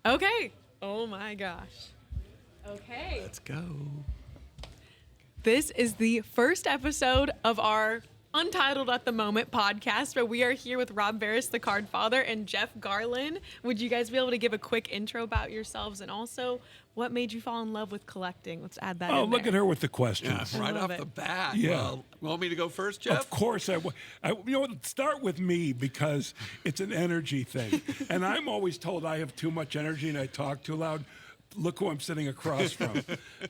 Okay. Oh my gosh. Okay. Let's go. This is the first episode of our Untitled at the Moment podcast, where we are here with Rob Veras, the Cardfather, and Jeff Garlin. Would you guys be able to give a quick intro about yourselves, and also what made you fall in love with collecting? Let's add that in look there. at her with the questions. Yeah, right love off it. the bat. Yeah. Well, you want me to go first, Jeff? Of course I will. You know what? Start with me because it's an energy thing. And I'm always told I have too much energy and I talk too loud. Look who I'm sitting across from.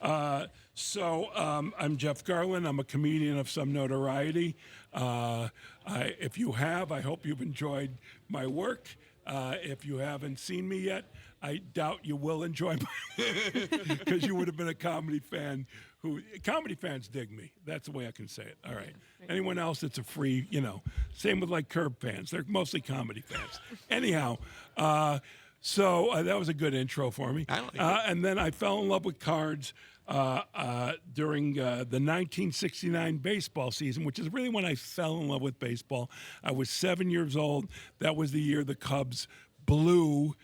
I'm Jeff Garlin. I'm a comedian of some notoriety. If you have, I hope you've enjoyed my work. If you haven't seen me yet, I doubt you will enjoy my because you would have been a comedy fan. Comedy fans dig me. That's the way I can say it. All right. Anyone else, it's a free, Same with like Curb fans. They're mostly comedy fans. Anyhow, that was a good intro for me. I like it. And then I fell in love with cards during the 1969 baseball season, which is really when I fell in love with baseball. I was 7 years old. That was the year the Cubs blew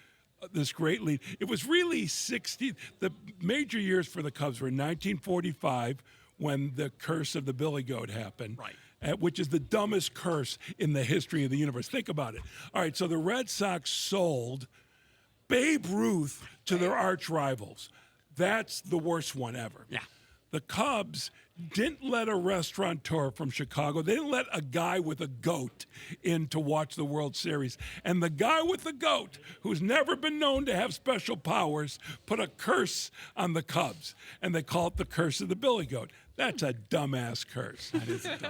this great lead. It was really 60. The major years for the Cubs were 1945, when the curse of the Billy Goat happened. Right. Which is the dumbest curse in the history of the universe. Think about it. All right, so the Red Sox sold Babe Ruth to their arch rivals. That's the worst one ever. Yeah. The Cubs didn't let a restaurateur from Chicago, they didn't let a guy with a goat in to watch the World Series. And the guy with the goat, who's never been known to have special powers, put a curse on the Cubs. And they call it the curse of the Billy Goat. That's a dumbass curse.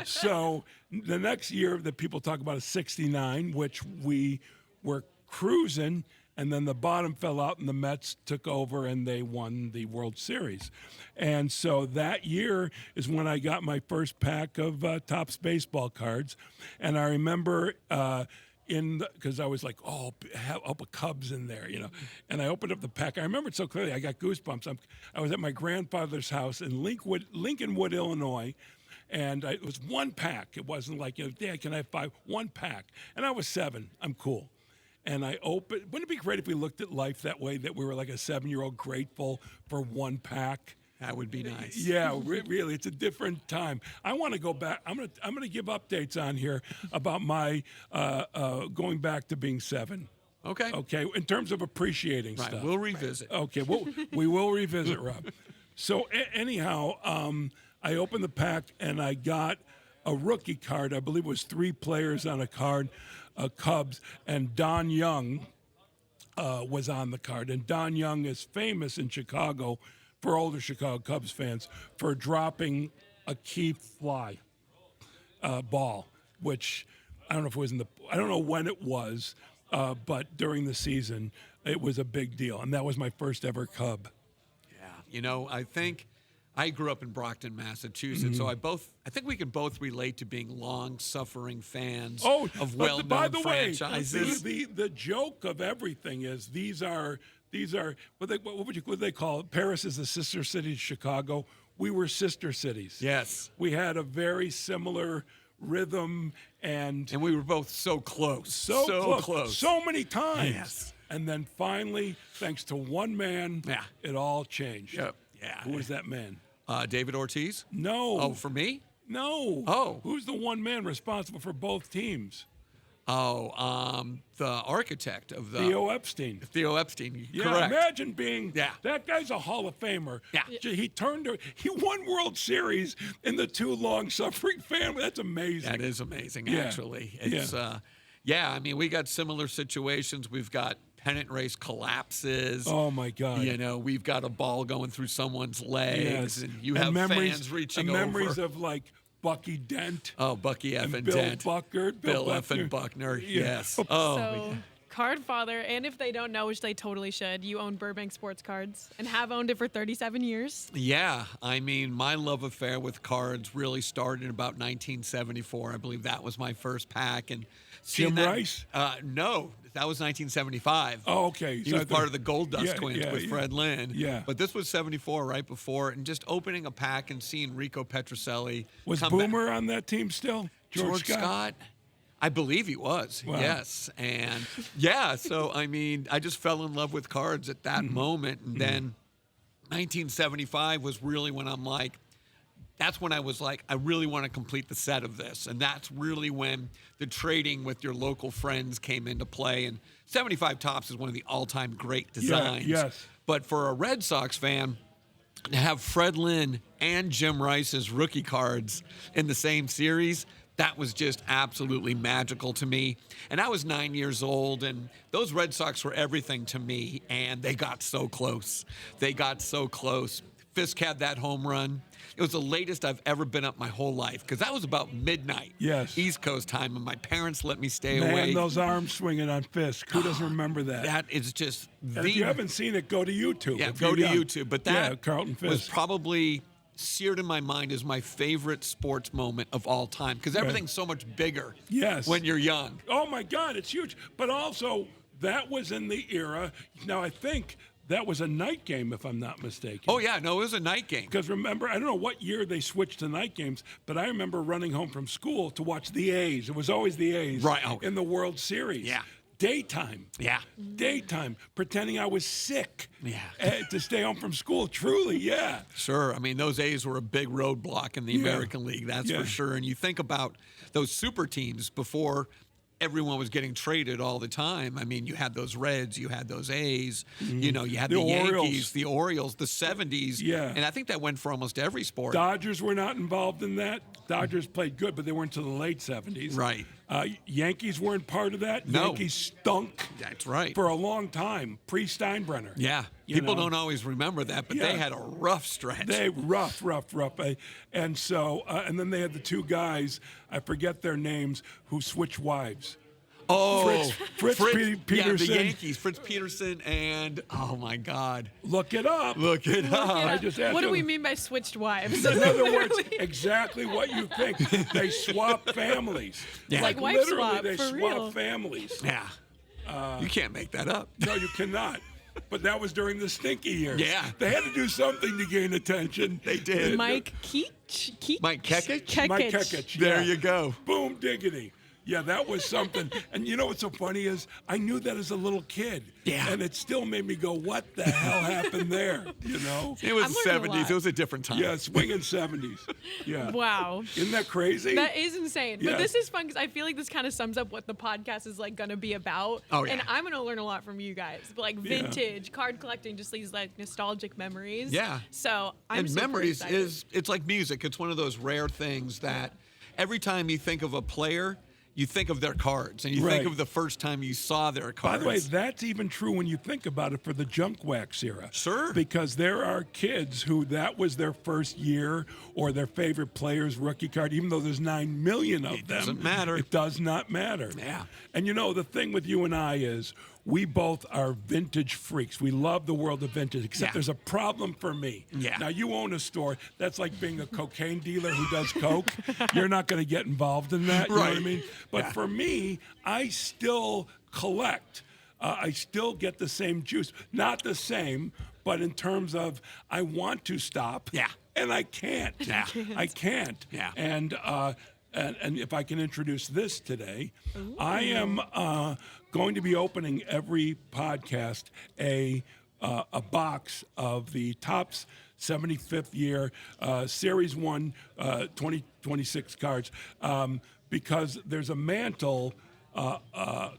So the next year that people talk about is 69, which we were cruising, and then the bottom fell out and the Mets took over and they won the World Series. And so that year is when I got my first pack of Topps baseball cards. And I remember because I was like, I'll put Cubs in there, And I opened up the pack. I remember it so clearly. I got goosebumps. I was at my grandfather's house in Lincolnwood, Illinois. And it was one pack. It wasn't like, Dad, can I have 5? One pack. And I was 7. I'm cool. And I opened. Wouldn't it be great if we looked at life that way, that we were like a 7-year-old grateful for one pack? That would be nice. Yeah, really, it's a different time. I want to go back. I'm gonna give updates on here about my going back to being 7. Okay. Okay, in terms of appreciating Right. stuff. We'll revisit. Okay, we will revisit, Rob. So anyhow, I opened the pack and I got a rookie card. I believe it was 3 players on a card, Cubs, and Don Young was on the card. And Don Young is famous in Chicago, for older Chicago Cubs fans, for dropping a key fly ball, which I don't know if it was I don't know when it was, but during the season, it was a big deal. And that was my first ever Cub. Yeah. I think I grew up in Brockton, Massachusetts, so I think we can both relate to being long-suffering fans of well-known by the franchises. Way, the joke of everything is these are what would they call it? Paris is the sister city of Chicago. We were sister cities. Yes. We had a very similar rhythm and we were both so close. So close. So many times. Yes. And then finally, thanks to one man, it all changed. Yep. Yeah. Who was that man? David Ortiz? No. Oh, for me? No. Oh. Who's the one man responsible for both teams? Oh, the architect of the... Theo Epstein. Theo Epstein, Yeah, correct. imagine being... That guy's a Hall of Famer. Yeah. He won World Series in the 2 long-suffering family. That's amazing. That is amazing, Yeah. actually. It's, I mean, we got similar situations. We've got pennant race collapses. Oh, my God. We've got a ball going through someone's legs, and you have memories, fans reaching and over. memories of, like, Bucky Dent. Oh, Bucky F. and Bill Dent. Buckner. Bill F. and Buckner, yes. So, Cardfather, and if they don't know, which they totally should, you own Burbank Sportscards and have owned it for 37 years. Yeah, I mean, my love affair with cards really started in about 1974. I believe that was my first pack. And Jim Rice? No, that was 1975. Oh, okay. He was part of the Gold Dust Twins with Fred Lynn. Yeah. But this was 74, right before, and just opening a pack and seeing Rico Petrocelli Was come Boomer back. on that team still? George Scott? I believe he was. Wow. Yes. And yeah, so I mean, I just fell in love with cards at that moment. And then 1975 was really when I'm like, that's when I was like, I really want to complete the set of this. And that's really when the trading with your local friends came into play. And 75 Topps is one of the all-time great designs. Yeah, yes. But for a Red Sox fan, to have Fred Lynn and Jim Rice's rookie cards in the same series, that was just absolutely magical to me. And I was 9 years old, and those Red Sox were everything to me, and they got so close. They got so close. Fisk had that home run. It was the latest I've ever been up my whole life, because that was about midnight, East Coast time, and my parents let me stay away. Man, those arms swinging on Fisk. Who doesn't remember that? That is just And if you haven't seen it, go to YouTube. Yeah, if go to you're young. YouTube. But that Carlton Fisk was probably seared in my mind as my favorite sports moment of all time, because everything's so much bigger when you're young. Oh, my God, it's huge. But also, that was in the era. Now, I think that was a night game, if I'm not mistaken. Oh, yeah. No, it was a night game. Because remember, I don't know what year they switched to night games, but I remember running home from school to watch the A's. It was always the A's in the World Series. Yeah. Daytime. Yeah. Daytime. Pretending I was sick. Yeah. To stay home from school. Truly, yeah. Sure. I mean, those A's were a big roadblock in the American League, that's for sure. And you think about those super teams before everyone was getting traded all the time. I mean, you had those Reds, you had those A's, you know, you had the Yankees, the Orioles, the 70s. Yeah. And I think that went for almost every sport. Dodgers were not involved in that. Dodgers played good, but they weren't until the late 70s. Right. Yankees weren't part of that. No. Yankees stunk. That's right. For a long time, pre-Steinbrenner. Yeah. People don't always remember that, but they had a rough stretch. They rough. And so, and then they had the two guys, I forget their names, who switched wives. Oh, Fritz Peterson. Yeah, the Yankees, Fritz Peterson, and oh my God. Look it up. Look it up. I just What do we mean by switched wives? In other words, exactly what you think. They swap families. Yeah. Like wife literally, swap, they for swap real. families. Yeah. You can't make that up. No, you cannot. But that was during the stinky years. Yeah. They had to do something to gain attention. They did. Mike Keach? Mike Kekich? Mike Kekich. There yeah. you go. Boom diggity. Yeah, that was something. And you know what's so funny is I knew that as a little kid. Yeah. And it still made me go, what the hell happened there? You know? It was I'm the learning a 70s. lot. It was a different time. Yeah, swinging 70s. Yeah. Wow. Isn't that crazy? That is insane. Yeah. But this is fun because I feel like this kind of sums up what the podcast is like going to be about. Oh, yeah. And I'm going to learn a lot from you guys. But like vintage, card collecting, just these like nostalgic memories. Yeah. So I'm And super memories excited. it's like music. It's one of those rare things that every time you think of a player, you think of their cards, and you think of the first time you saw their cards. By the way, that's even true when you think about it for the junk wax era. Sure. Because there are kids who that was their first year or their favorite player's rookie card, even though there's 9 million of them. It doesn't matter. It does not matter. Yeah. And you know, the thing with you and I is we both are vintage freaks. We love the world of vintage, except there's a problem for me. Yeah. Now, you own a store. That's like being a cocaine dealer who does coke. You're not going to get involved in that. You know what I mean? But for me, I still collect. I still get the same juice. Not the same, but in terms of I want to stop. Yeah. And I can't. Yeah. I can't. Yeah. And if I can introduce this today, I am going to be opening every podcast a box of the Topps 75th year Series 1 2026 cards because there's a mantle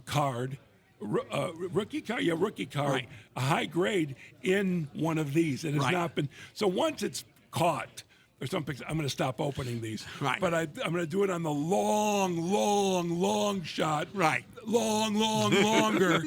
card. Rookie card, rookie card, a high grade in one of these. It has not been. So once it's caught, there's some pictures. I'm going to stop opening these. Right. But I'm going to do it on the long shot. Right. Longer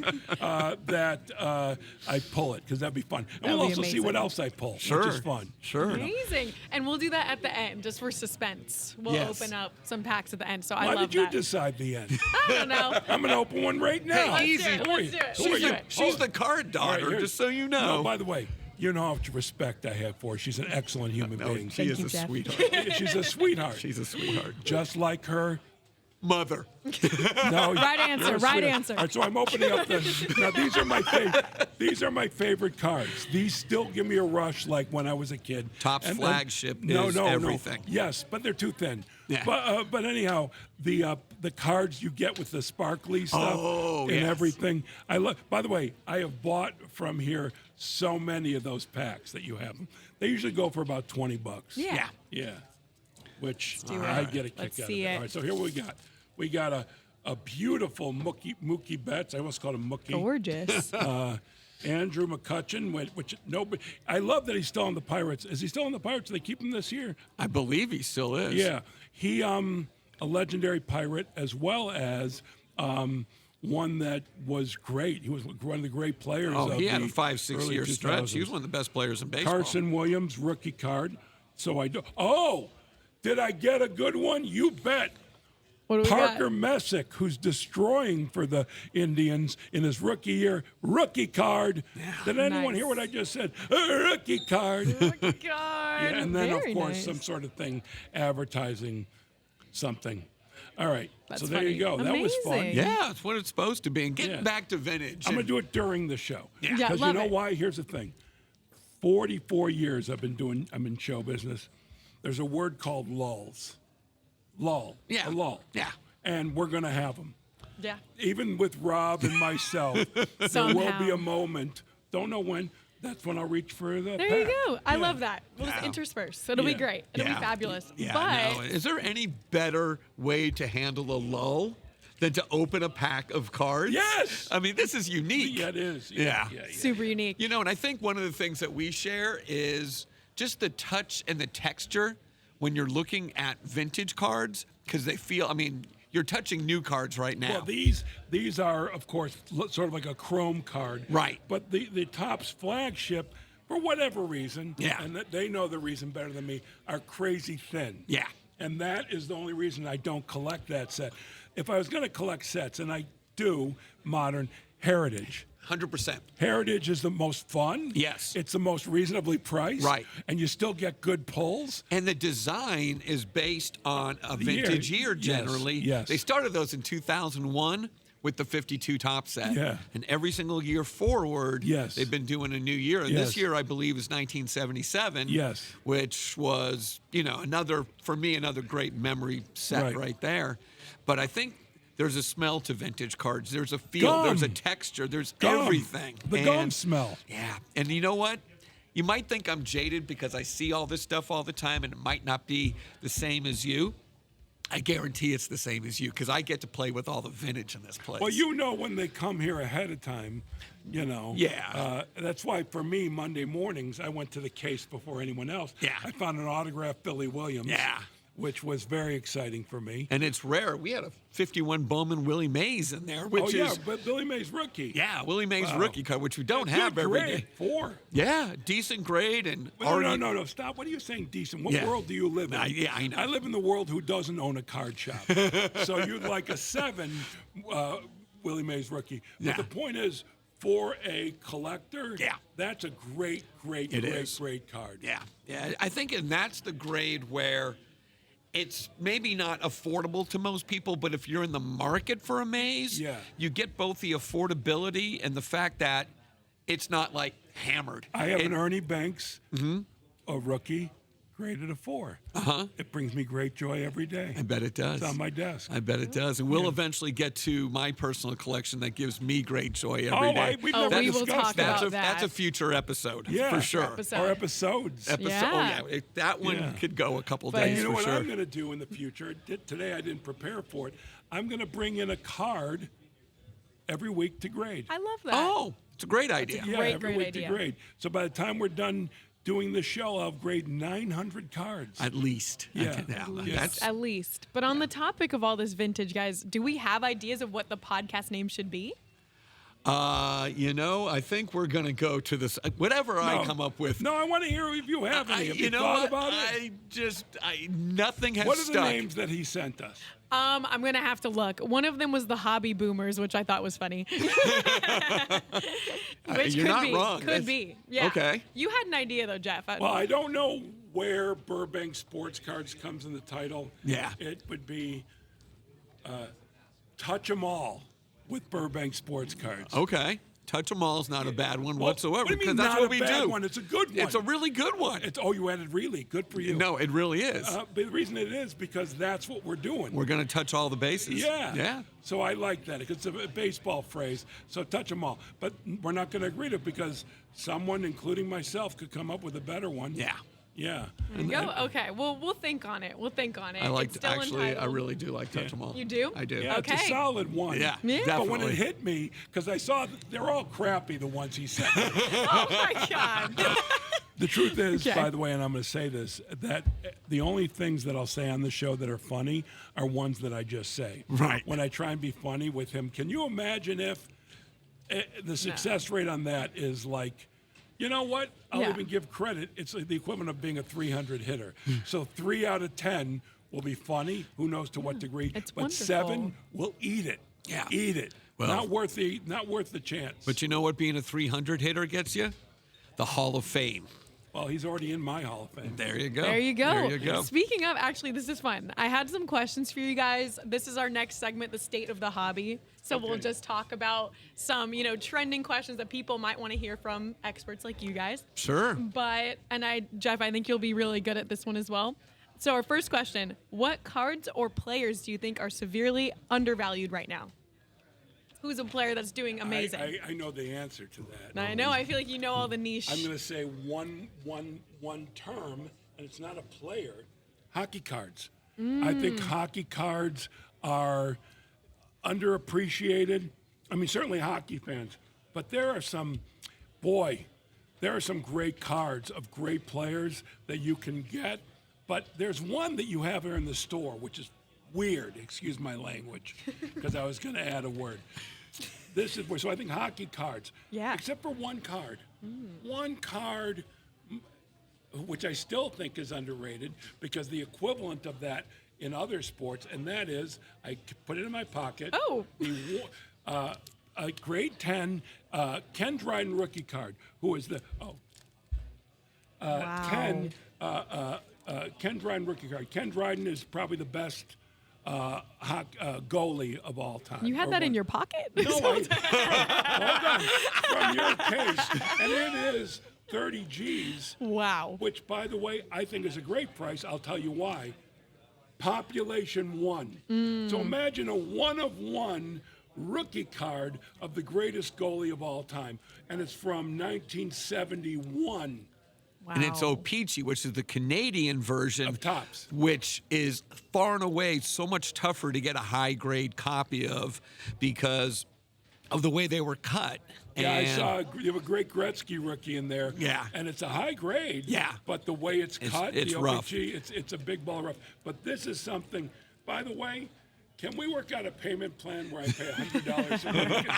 that I pull it because that'd be fun. And we'll be also see amazing. what else I pull, Sure. which is fun. Sure. Amazing. And we'll do that at the end, just for suspense. We'll Yes. open up some packs at the end. So I Why love did you that. decide the end? I don't know. I'm going to open one right now. Hey, Let's do it. Who are Let's you? do it. Who are Let's do you? it. She's the card All right, daughter, here- just so you know. No, by the way, you know how much respect I have for her. She's an excellent human being. She is you, a Jeff. sweetheart. She's a sweetheart. She's a sweetheart. Just like her Mother. No, Right answer, you're right sweet. answer. All right, so I'm opening up now these are my favorite cards. These still give me a rush like when I was a kid. Topps flagship no, is no, everything. No. Yes, but they're too thin. Yeah. But anyhow, the cards you get with the sparkly stuff and yes. everything. I love. By the way, I have bought from here so many of those packs that you have. They usually go for about $20. Yeah. Yeah. Which do it. I get a kick Let's out see of it. it. All right, so here we got. We got a beautiful Mookie Betts. I almost called him Mookie. Gorgeous. Andrew McCutcheon, which nobody. I love that he's still on the Pirates. Is he still on the Pirates? Do they keep him this year? I believe he still is. Yeah, he a legendary Pirate as well as one that was great. He was one of the great players. Oh, of he had the a 5-6 early year stretch. He 2000s. was one of the best players in baseball. Carson Williams rookie card. So I do. Oh, did I get a good one? You bet. What do we Parker got? Messick, who's destroying for the Indians in his rookie year, rookie card. Did anyone Nice. hear what I just said? A rookie card. God. Yeah, and then, Very of course, nice. some sort of thing advertising something. All right. That's so there funny. you go. That was fun. Amazing. Yeah, it's what it's supposed to be. And getting Yeah. back to vintage. I'm going to do it during the show. Yeah. Yeah, Because you love know it. why? Here's the thing. 44 years I'm in show business. There's a word called lulls. Lull. Yeah. A lull. Yeah. And we're going to have them. Yeah. Even with Rob and myself, there will Somehow. be a moment. Don't know when. That's when I'll reach for the There you pack. go. I Yeah. love that. We'll just Yeah. intersperse. It'll be Yeah. great. It'll Yeah. be fabulous. Yeah, but no. Is there any better way to handle a lull than to open a pack of cards? Yes! I mean, this is unique. Yeah, it is. Yeah. super unique. You know, and I think one of the things that we share is just the touch and the texture when you're looking at vintage cards because they feel, I mean, you're touching new cards right now. Well, these are, of course, sort of like a chrome card. Right. But the Topps flagship, for whatever reason, Yeah. and they know the reason better than me, are crazy thin. Yeah. And that is the only reason I don't collect that set. If I was going to collect sets, and I do, modern, Heritage. 100%. Heritage is the most fun. Yes. It's the most reasonably priced. Right. And you still get good pulls. And the design is based on a vintage year Yes, generally. yes. They started those in 2001 with the 52 top set. Yeah. And every single year forward, Yes. they've been doing a new year. And Yes. this year, I believe, is 1977. Yes. Which was, you know, another great memory set right there. But I think there's a smell to vintage cards. There's a feel. Gum. There's a texture. There's Gum. everything. The gum smell. Yeah. And you know what? You might think I'm jaded because I see all this stuff all the time and it might not be the same as you. I guarantee it's the same as you because I get to play with all the vintage in this place. Well, you know when they come here ahead of time, you know. Yeah. That's why for me, Monday mornings, I went to the case before anyone else. Yeah. I found an autographed Billy Williams. Yeah. Which was very exciting for me. And it's rare. We had a 51 Bowman Willie Mays in there, which is but Billy Mays rookie. yeah, Willie Mays Wow. rookie card, which we don't Good have every grade, day. 4. Yeah, decent grade and No, stop. What are you saying, decent? What Yeah. world do you live in? Yeah, I know. I live in the world who doesn't own a card shop. So you'd like a 7 Willie Mays rookie. But Yeah. the point is, for a collector, Yeah. that's a great It is. card. Yeah, yeah. I think, and that's the grade where it's maybe not affordable to most people, but if you're in the market for a Maze, Yeah. you get both the affordability and the fact that it's not like hammered. I have an Ernie Banks, a rookie, graded a 4. It brings me great joy every day. I bet it does. It's on my desk. I bet it does. And we'll eventually get to my personal collection that gives me great joy every day. We've Oh, never we will discussed talk that. about That's that. a future episode, Yeah. for sure. Episode. Or episodes. Yeah. Oh, yeah. That one Yeah. could go a couple But- days You know for what sure. I'm going to do in the future? Today I didn't prepare for it. I'm going to bring in a card every week to grade. I love that. Oh, it's a great idea. Yeah, Great, every great week idea. to grade. So by the time we're done doing the show, I'll grade 900 cards. At least. Yeah. That's At least. But on the topic of all this vintage, guys, do we have ideas of what the podcast name should be? you know, I think we're going to go to this whatever I come up with. No, I want to hear if you have any. Have you know thought what? about it? Nothing has What are stuck. the names that he sent us? I'm gonna have to look. One of them was the Hobby Boomers, which I thought was funny. Which you're could not be. wrong. Could That's- be. Yeah. okay. You had an idea though, Jeff. Well, I don't know where Burbank Sportscards comes in the title. Yeah. It would be Touch 'em all with Burbank Sportscards. Okay. Touch 'em all is not a bad one whatsoever. What do you mean because that's not what a we bad do. one? It's a good one. It's a really good one. You added really. Good for you. No, it really is. But the reason it is because that's what we're doing. We're going to touch all the bases. Yeah. Yeah. So I like that. It's a baseball phrase. So touch them all. But we're not going to agree to it because someone, including myself, could come up with a better one. Yeah. Yeah. There you go. Okay. Well, we'll think on it. We'll think on it. I It's still actually, I entitled. really do like touch 'em all. You do? I do. Yeah, Okay. it's a solid one. Yeah, Yeah. But when definitely. it hit me, because I saw they're all crappy, the ones he said. Oh my God. The truth is, Okay. by the way, and I'm going to say this, that the only things that I'll say on the show that are funny are ones that I just say. Right. When I try and be funny with him, can you imagine if the success rate on that is like, you know what? I'll Yeah. even give credit. It's the equivalent of being a 300 hitter. So 3 out of 10 will be funny. Who knows to what degree? It's but wonderful. 7 will eat it. Yeah. Eat it. Well- not worth the chance. But you know what being a 300 hitter gets you? The Hall of Fame. Well, he's already in my Hall of Fame. There you go. There you go. There you go. Speaking of, actually, this is fun. I had some questions for you guys. This is our next segment, the state of the hobby. So we'll Okay. just talk about some, trending questions that people might want to hear from experts like you guys. Sure. Jeff, I think you'll be really good at this one as well. So our first question, what cards or players do you think are severely undervalued right now? Who's a player that's doing amazing? I know the answer to that. I know. I feel like you know all the niche. I'm going to say one term, and it's not a player. Hockey cards. I think hockey cards are underappreciated. I mean, certainly hockey fans, but there are some great cards of great players that you can get. But there's one that you have here in the store, which is weird. Excuse my language, because I was going to add a word. So I think hockey cards. Yeah. Except for one card. One card, which I still think is underrated, because the equivalent of that in other sports, and that is, I put it in my pocket. Oh. A grade 10 Ken Dryden rookie card, who is the Wow. Ken Dryden rookie card. Ken Dryden is probably the best goalie of all time. You had Or that in one- your pocket? No, hold on. From your case, and it is 30 G's. Wow. Which, by the way, I think is a great price. I'll tell you why. Population 1. So imagine a 1-of-1 rookie card of the greatest goalie of all time, and it's from 1971. Wow. And it's O-Pee-Chee, which is the Canadian version Of Topps. which is far and away so much tougher to get a high grade copy of because of the way they were cut. Yeah, I And- saw you have a great Gretzky rookie in there. Yeah. And it's a high grade. Yeah. But the way it's cut, it's the rough. OPG, it's a big ball rough. But this is something, by the way, can we work out a payment plan where I pay $100 a week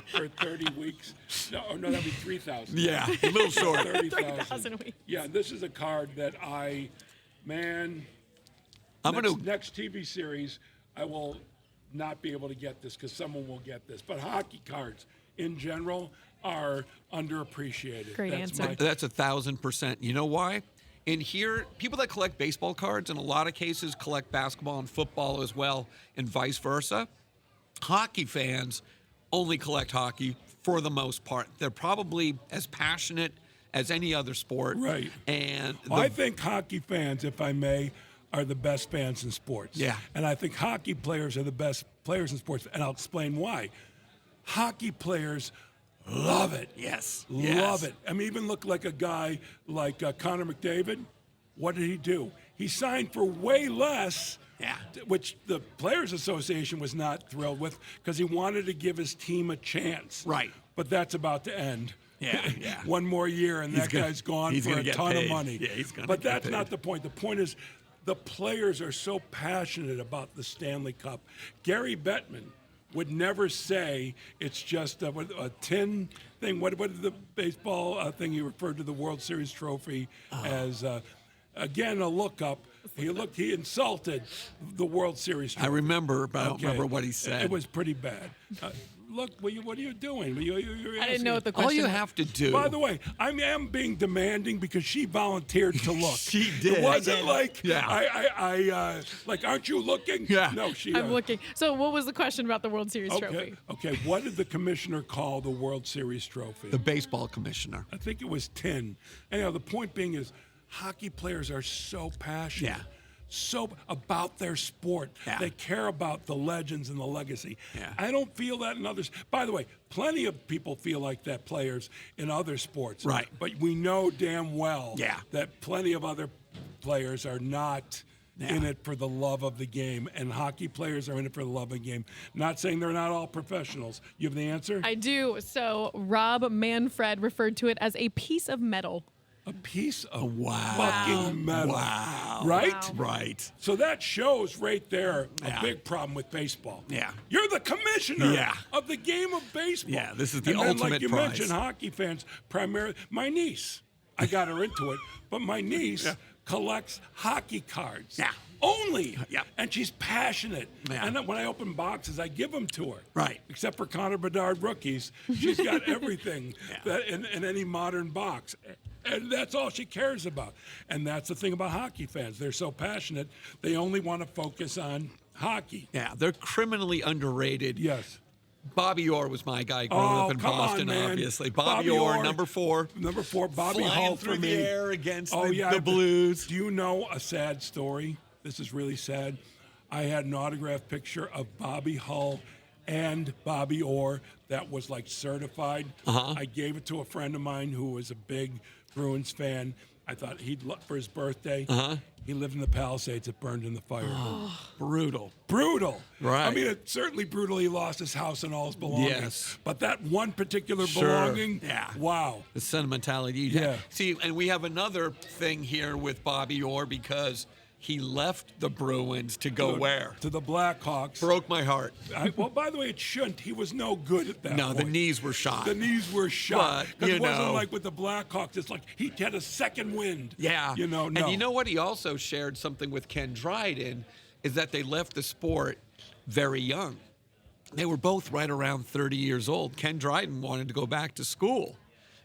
for 30 weeks? No, that'd be $3,000. Yeah, a little short. 30,000 weeks. Yeah, this is a card that I'm next, gonna next TV series, I will not be able to get this because someone will get this. But hockey cards in general are underappreciated. Great answer. That's 1,000%. You know why? In here, people that collect baseball cards in a lot of cases collect basketball and football as well, and vice versa. Hockey fans only collect hockey for the most part. They're probably as passionate as any other sport. Right. And I think hockey fans, if I may, are the best fans in sports. Yeah. And I think hockey players are the best players in sports, and I'll explain why. Hockey players love it. Yes. Love it. I mean, even look like a guy like Connor McDavid. What did he do? He signed for way less, Yeah. which the Players Association was not thrilled with because he wanted to give his team a chance. Right. But that's about to end. Yeah. One more year, and that gonna- guy's gone he's for gonna a get ton of paid. money. Yeah, he's gonna But get that's paid. not the point. The point is the players are so passionate about the Stanley Cup. Gary Bettman would never say it's just a tin thing. What did the baseball thing he referred to the World Series trophy as? Again, a lookup. He insulted the World Series trophy. I remember, but I don't Okay. remember what he said. It was pretty bad. look, what are you doing? You're I didn't know what the All question you was. have to do. By the way, I am being demanding because she volunteered to look. She did. It wasn't like, Yeah. like, aren't you looking? Yeah. No, she. I'm looking. So what was the question about the World Series Okay. trophy? Okay. What did the commissioner call the World Series trophy? the baseball commissioner. I think it was 10. Anyhow, the point being is hockey players are so passionate. Yeah. So about their sport. Yeah. They care about the legends and the legacy. Yeah. I don't feel that in others. By the way, plenty of people feel like that, players in other sports. Right. But we know damn well Yeah. that plenty of other players are not in it for the love of the game, and hockey players are in it for the love of the game. Not saying they're not all professionals. You have the answer? I do. So Rob Manfred referred to it as a piece of metal. A piece of Wow. fucking metal. Wow. Right? Wow. Right. So that shows right there a Yeah. big problem with baseball. Yeah. You're the commissioner Yeah. of the game of baseball. Yeah, this is the and then, ultimate like you prize. mentioned, hockey fans, primarily, my niece, I got her into it, but my niece collects hockey cards. Yeah. Only. Yep. And she's passionate. Yeah. And then when I open boxes, I give them to her. Right. Except for Connor Bedard rookies. She's got everything Yeah. that in any modern box. And that's all she cares about. And that's the thing about hockey fans. They're so passionate, they only want to focus on hockey. Yeah, they're criminally underrated. Yes. Bobby Orr was my guy growing up in come on, Boston, man. obviously. Bobby Orr, number 4. Number 4, Bobby Flying Hull through for the me. air against Oh, the, yeah, the Blues. Do you know a sad story? This is really sad. I had an autographed picture of Bobby Hull and Bobby Orr that was like certified. I gave it to a friend of mine who was a big Bruins fan. I thought he'd look for his birthday. He lived in the Palisades. It burned in the fire. Brutal. Brutal. Right. I mean, it's certainly brutal. He lost his house and all his belongings. Yes. But that one particular Sure. belonging, Yeah. wow. The sentimentality. Yeah. See, and we have another thing here with Bobby Orr because he left the Bruins to go where? To the Blackhawks. Broke my heart. Well, by the way, it shouldn't. He was no good at that No, the point. knees were shot. The knees were shot. But, Because you it wasn't know. like with the Blackhawks. It's like he had a second wind. Yeah. You know, no. And you know what? He also shared something with Ken Dryden is that they left the sport very young. They were both right around 30 years old. Ken Dryden wanted to go back to school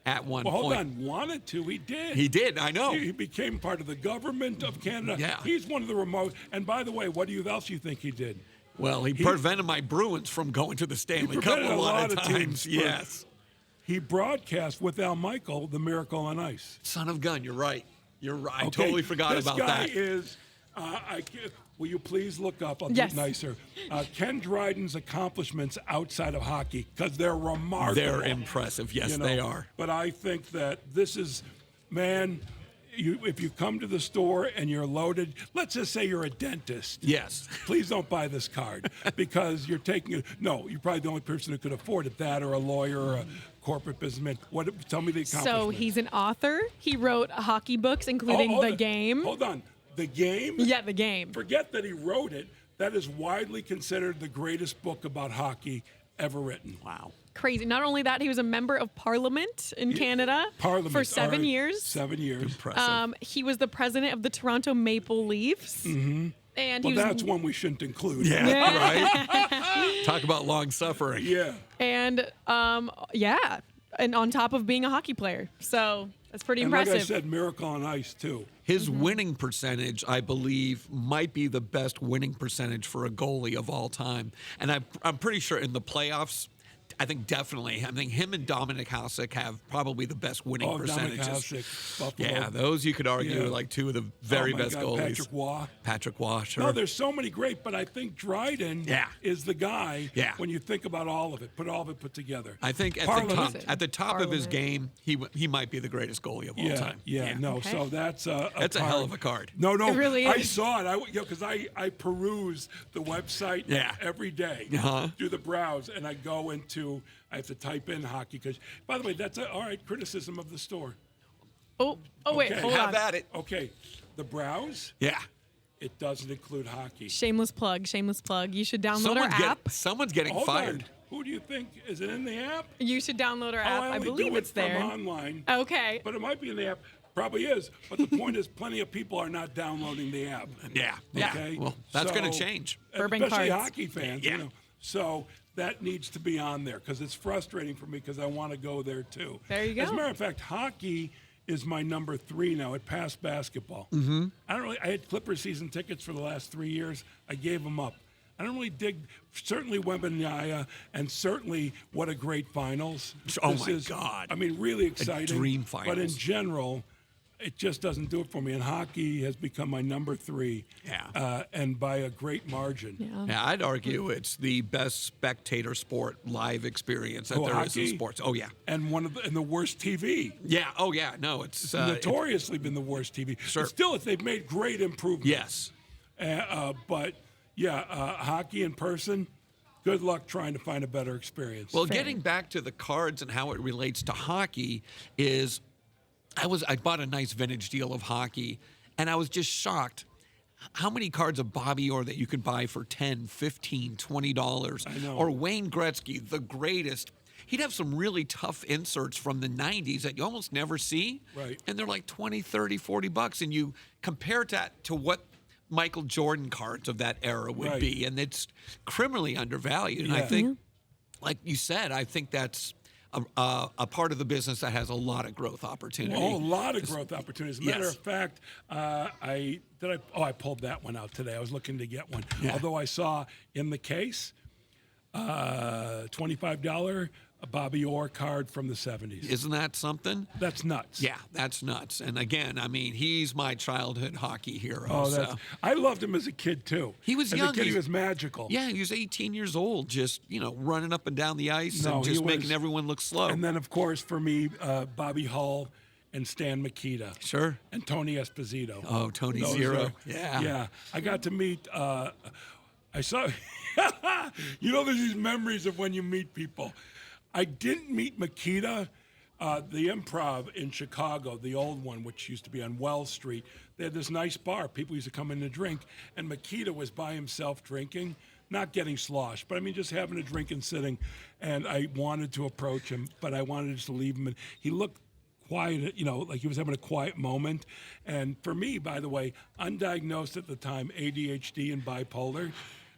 at one Well, hold point. on. Wanted to. He did. He did, I know. He became part of the government of Canada. Yeah. He's one of the remote. And by the way, what else do you think he did? Well, he prevented my Bruins from going to the Stanley Cup prevented a a lot lot of of times. teams Yes. He broadcast with Al Michael, The Miracle on Ice. Son of gun, you're right. You're right. I Okay, totally forgot this about guy that. is. Will you please look up? I'll Yes. do it nicer. Ken Dryden's accomplishments outside of hockey, because they're remarkable. They're impressive. Yes, you know. they are. But I think that this is, man, if you come to the store and you're loaded, let's just say you're a dentist. Yes. Please don't buy this card because you're taking it. No, you're probably the only person who could afford it. That or a lawyer or a corporate businessman. Tell me the accomplishment. So he's an author. He wrote hockey books, including hold The on. Game. Hold on. The Game? Yeah, The Game. Forget that he wrote it. That is widely considered the greatest book about hockey ever written. Wow. Crazy. Not only that, he was a member of Parliament in Canada Parliament. for all 7 right. years. 7 years. Impressive. He was the president of the Toronto Maple Leafs. Mm-hmm. And he Well, was that's one we shouldn't include. Yeah, right? Talk about long suffering. Yeah. and and on top of being a hockey player. So that's pretty And impressive. like I said, Miracle on Ice, too. His winning percentage, I believe, might be the best winning percentage for a goalie of all time. And I'm pretty sure in the playoffs, I think definitely. I think him and Dominic Hasek have probably the best winning Dominic percentages. Hasek, Buffalo. Yeah, those you could argue Yeah. are like two of the very Oh, my best God, goalies. Patrick Waugh. Patrick Waugh, sure. No, there's so many great, but I think Dryden is the guy when you think about all of it, all of it put together. I think Parliament. at the top of his Parliament. game, he might be the greatest goalie of all time. No, Okay. so that's a That's a card. hell of a card. No, It really I is. saw it. Because I peruse the website every day, do the browse, and I go into. I have to type in hockey because, by the way, that's all right. Criticism of the store. Oh, wait, Okay. hold Have on. at it. Okay, the browse. Yeah. It doesn't include hockey. Shameless plug. You should download our app. Someone's getting Hold fired. on. Who do you think is it in the app? You should download our Oh, app. I I only believe do it it's there. from online. Okay. But it might be in the app. Probably is. But the point is, plenty of people are not downloading the app. Yeah. Yeah. Okay. Well, that's going to So- change. Burbank especially Cards. hockey fans. Yeah. You know. So that needs to be on there because it's frustrating for me because I want to go there too. There you go. As a matter of fact, hockey is my number 3 now. It passed basketball. Mm-hmm. I had Clippers season tickets for the last 3 years. I gave them up. I don't really dig, certainly Wembanyama, and certainly what a great finals. Oh, my God. I mean, really exciting. A dream finals. But in general, it just doesn't do it for me. And hockey has become my number 3. Yeah. And by a great margin. Yeah, I'd argue it's the best spectator sport live experience that there is in sports. Oh, yeah. And and the worst TV. Yeah. Oh, yeah. No, it's notoriously been the worst TV. Sure. But still, they've made great improvements. Yes. But hockey in person, good luck trying to find a better experience. Well, getting back to the cards and how it relates to hockey is I bought a nice vintage deal of hockey, and I was just shocked how many cards of Bobby Orr that you could buy for $10, $15, $20. I know. Or Wayne Gretzky, the greatest. He'd have some really tough inserts from the 90s that you almost never see. Right. And they're like $20, $30, $40, and you compare that to what Michael Jordan cards of that era would be, and it's criminally undervalued. And I think, like you said, I think that's a part of the business that has a lot of growth opportunity. Oh, a lot of growth opportunities. As a matter of fact, I pulled that one out today. I was looking to get one. Yeah. Although I saw in the case $25 a Bobby Orr card from the 70s. Isn't that something? That's nuts. Yeah, that's nuts. And again, I mean, he's my childhood hockey hero. Oh, I loved him as a kid too. He was as young. As a kid, he was magical. Yeah, he was 18 years old, just running up and down the ice and just making everyone look slow. And then, of course, for me, Bobby Hull and Stan Mikita. Sure. And Tony Esposito. Oh, Tony Zero. Yeah. I got to meet. I saw. There's these memories of when you meet people. I didn't meet Makita, the Improv in Chicago, the old one, which used to be on Wells Street. They had this nice bar. People used to come in to drink, and Makita was by himself drinking, not getting sloshed, but I mean just having a drink and sitting. And I wanted to approach him, but I wanted just to leave him. And he looked quiet, like he was having a quiet moment. And for me, by the way, undiagnosed at the time, ADHD and bipolar,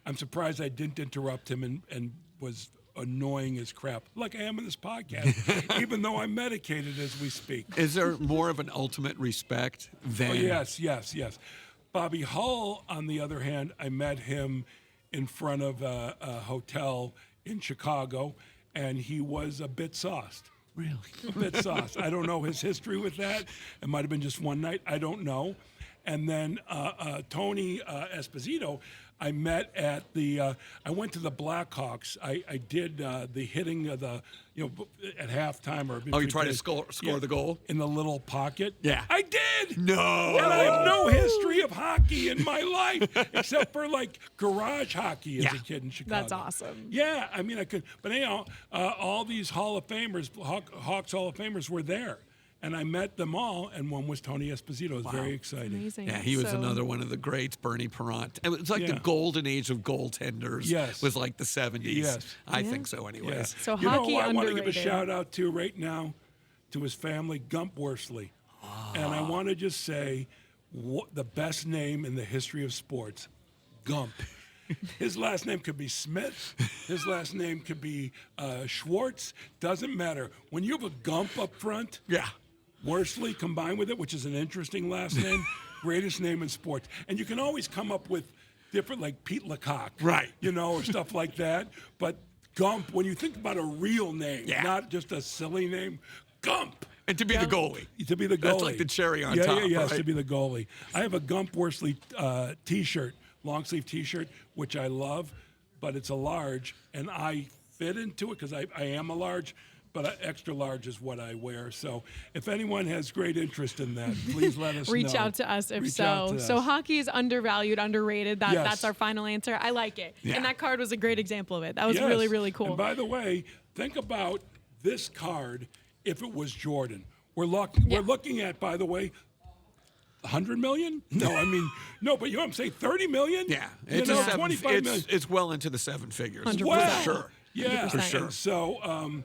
I'm surprised I didn't interrupt him and was annoying as crap, like I am in this podcast, even though I'm medicated as we speak. Is there more of an ultimate respect than... Oh, yes. Bobby Hull, on the other hand, I met him in front of a hotel in Chicago, and he was a bit sauced. Really? A bit sauced. I don't know his history with that. It might have been just one night. I don't know. And then Tony Esposito, I met at I went to the Blackhawks. I did the hitting of the, at halftime or. Oh, you tried to score the goal? In the little pocket? Yeah. I did! No! And I have no history of hockey in my life, except for like garage hockey as a kid in Chicago. That's awesome. Yeah, I mean, I could, but all these Hall of Famers, Hawks Hall of Famers were there. And I met them all, and one was Tony Esposito. It was very exciting. Amazing. Yeah, he was another one of the greats, Bernie Perrant. It was like the golden age of goaltenders. Yes. Was like the 70s. Yes. I think so anyways. Yes. So hockey hockey I want to underrated. give a shout out to right now to his family, Gump Worsley. And I want to just say the best name in the history of sports, Gump. His last name could be Smith. His last name could be Schwartz. Doesn't matter. When you have a Gump up front, Worsley combined with it, which is an interesting last name, greatest name in sports. And you can always come up with different, like Pete Lecoq, right? Or stuff like that. But Gump, when you think about a real name, not just a silly name, Gump. And to be the goalie. To be the goalie. That's like the cherry on top, Yes, right? to be the goalie. I have a Gump Worsley T-shirt, long sleeve T-shirt, which I love, but it's a large, and I fit into it because I am a large, but extra large is what I wear. So if anyone has great interest in that, please let us know. Reach out to us if so. So hockey is undervalued, underrated. That's our final answer. I like it. Yeah. And that card was a great example of it. That was really, really cool. And by the way, think about this card if it was Jordan. We're looking at, by the way, 100 million? No, I mean, no, but I'm saying 30 million? Yeah. It's 25 million. It's well into the 7 figures. 100%. Wow. For sure. Yeah, 100%. For sure. And so,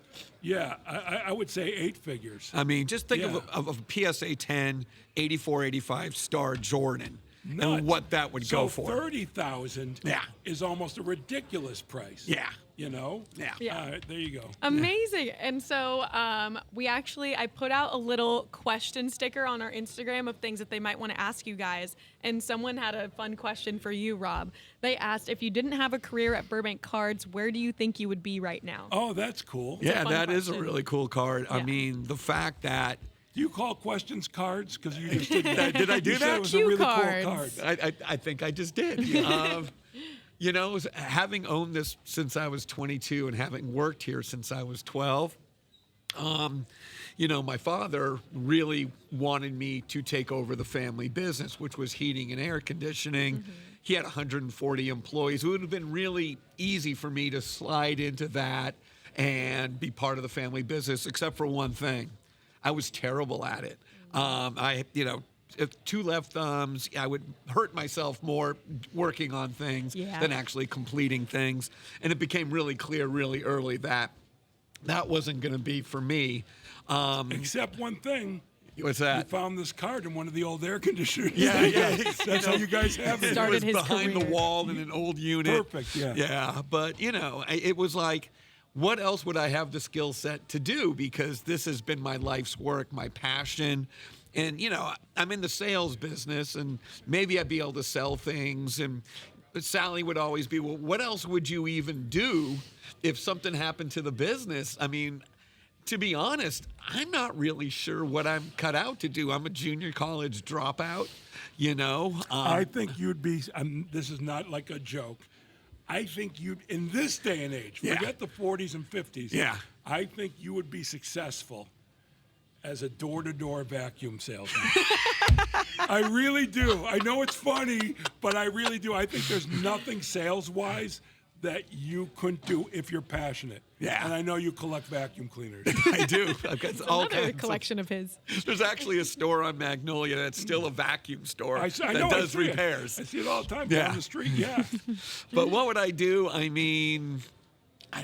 I would say 8 figures. I mean, just think of a PSA 10, 84, 85 star Jordan. nuts. and what that would go for. 30,000 Yeah. is almost a ridiculous price. Yeah. You know? Yeah. Yeah. There you go. Amazing. And so I put out a little question sticker on our Instagram of things that they might want to ask you guys. And someone had a fun question for you, Rob. They asked, if you didn't have a career at Burbank Cards, where do you think you would be right now? Oh, that's cool. Yeah, fun that is a question. really cool card. I Yeah. mean, the fact that Do you call questions cards? Because you just did that. Did I do You said that? It was a Cue really cards. cool card. I think I just did. You know, having owned this since I was 22 and having worked here since I was 12, you know, my father really wanted me to take over the family business, which was heating and air conditioning. Mm-hmm. He had 140 employees. It would have been really easy for me to slide into that and be part of the family business, except for one thing. I was terrible at it. Two left thumbs. I would hurt myself more working on things than actually completing things. And it became really clear really early that that wasn't going to be for me. Except one thing. What's You that? found this card in one of the old air conditioners. Yeah. That's how you guys have it. Started it was his behind the career. wall in an old unit. Perfect, yeah. Yeah, but, you know, it was like, what else would I have the skill set to do? Because this has been my life's work, my passion. And, you know, I'm in the sales business, and maybe I'd be able to sell things. And Sally would always be, well, what else would you even do if something happened to the business? I mean, to be honest, I'm not really sure what I'm cut out to do. I'm a junior college dropout, you know. I think you'd be, this is not like a joke. I think you'd, in this day and age, forget the 40s and 50s. Yeah. I think you would be successful as a door-to-door vacuum salesman. I really do. I know it's funny, but I really do. I think there's nothing sales-wise that you couldn't do if you're passionate. Yeah. And I know you collect vacuum cleaners. I do. I've got all Another kinds collection of his. There's actually a store on Magnolia that's still a vacuum store I that know, does I see repairs. It. I see it all the time Yeah. down the street. Yeah. But what would I do? I mean,